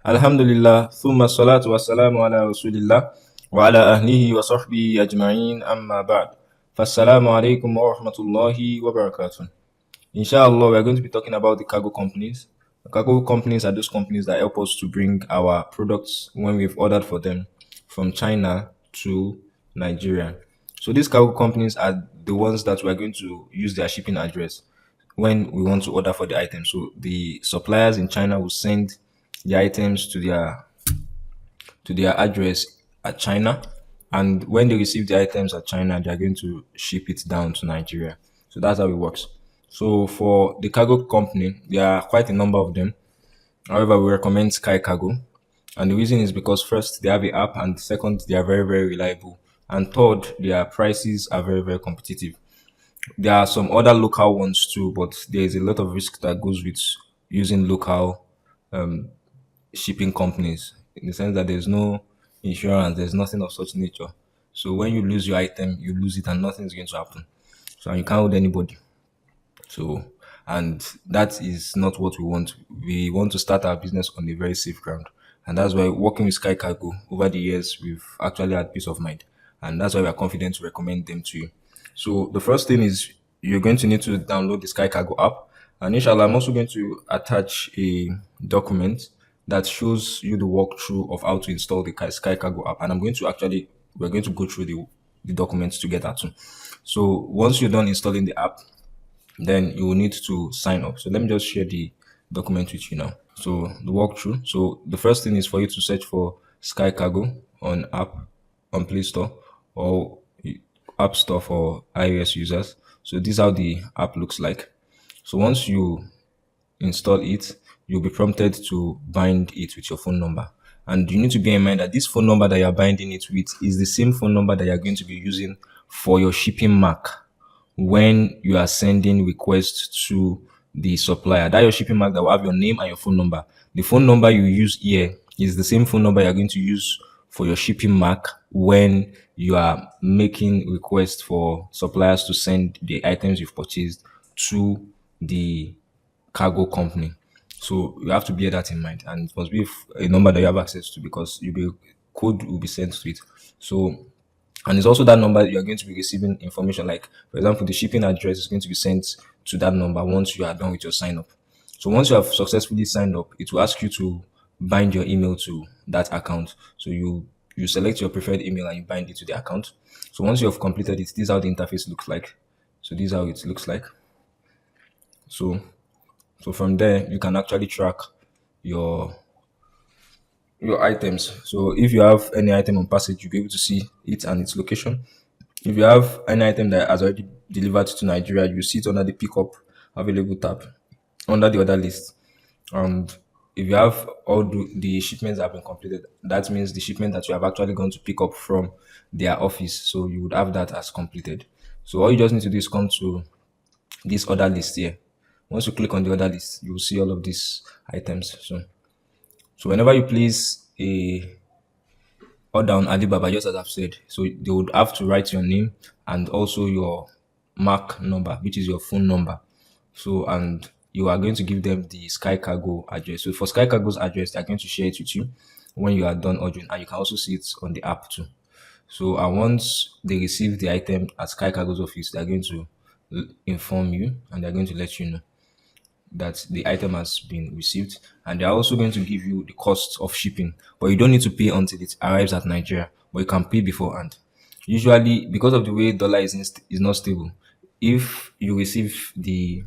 Alhamdulillah, thumma salatu wa salamu ala rasulillah wa ala ahlihi wa sahbihi ajma'in amma ba'd. Fassalamu alaikum wa rahmatullahi wa barakatuh. Inshallah, we are going to be talking about the cargo companies. The cargo companies are those companies that help us to bring our products when we've ordered for them from China to Nigeria. So these cargo companies are the ones that we are going to use their shipping address when we want to order for the item. So the suppliers in China will send the items to their address at China, and when they receive the items at China, they are going to ship it down to Nigeria. So that's how it works. So for the cargo company, there are quite a number of them. However, we recommend Sky Cargo, and the reason is because first they have an app, and second they are very very reliable, and third their prices are very very competitive. There are some other local ones too, but there is a lot of risk that goes with using local shipping companies in the sense that there's no insurance, there's nothing of such nature. So when you lose your item, you lose it and nothing is going to happen. So you can't hold anybody. So and that is not what we want. We want to start our business on a very safe ground. And that's why working with Sky Cargo over the years we've actually had peace of mind. And that's why we are confident to recommend them to you. So the first thing is you're going to need to download the Sky Cargo app. And inshallah, I'm also going to attach a document that shows you the walkthrough of how to install the Sky Cargo app. And we're going to go through the documents together too. So once you're done installing the app, then you will need to sign up. So let me just share the document with you now. So the walkthrough. So the first thing is for you to search for Sky Cargo on Play Store or App Store for iOS users. So this is how the app looks like. So once you install it, you'll be prompted to bind it with your phone number. And you need to bear in mind that this phone number that you're binding it with is the same phone number that you're going to be using for your shipping mark when you are sending requests to the supplier. That your shipping mark that will have your name and your phone number. The phone number you use here is the same phone number you're going to use for your shipping mark when you are making requests for suppliers to send the items you've purchased to the cargo company. So you have to bear that in mind, and it must be a number that you have access to because code will be sent to it. So, and it's also that number you are going to be receiving information. Like for example, the shipping address is going to be sent to that number once you are done with your sign up. So once you have successfully signed up, it will ask you to bind your email to that account. So you select your preferred email and you bind it to the account. So once you have completed it, this is how the interface looks like. So this is how it looks like. So so from there, you can actually track your your items. So if you have any item on passage, you'll be able to see it and its location. If you have any item that has already delivered to Nigeria, you see it under the pickup available tab under the other list. And if you have all the shipments that have been completed, that means the shipment that you have actually gone to pick up from their office. So you would have that as completed. So all you just need to do is come to this other list here. Once you click on the other list, you will see all of these items. So whenever you place a order on Alibaba, just as I've said, so they would have to write your name and also your mark number, which is your phone number. So and you are going to give them the Sky Cargo address. So for Sky Cargo's address, they're going to share it with you when you are done ordering, and you can also see it on the app too. So and once they receive the item at Sky Cargo's office, they're going to inform you and they're going to let you know that the item has been received, and they're also going to give you the cost of shipping, but you don't need to pay until it arrives at Nigeria, but you can pay beforehand. Usually because of the way dollar is not stable, if you receive the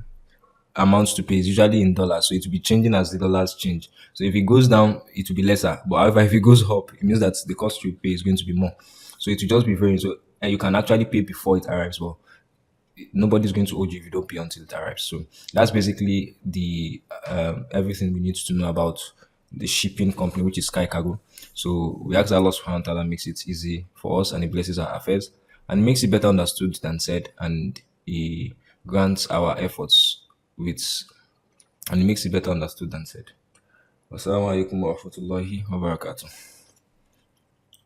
amounts to pay is usually in dollars, so it will be changing as the dollars change. So if it goes down, it will be lesser, but however if it goes up, it means that the cost you pay is going to be more. So it will just be very so, and you can actually pay before it arrives, but nobody's going to hold you if you don't pay until it arrives. So that's basically the everything we need to know about the shipping company, which is Sky Cargo. So we ask Allah subhanahu wa ta'ala makes it easy for us and He blesses our affairs and makes it better understood than said, and He grants our efforts with and makes it better understood than said. Wassalamu alaikum wa rahmatullahi wa barakatuh.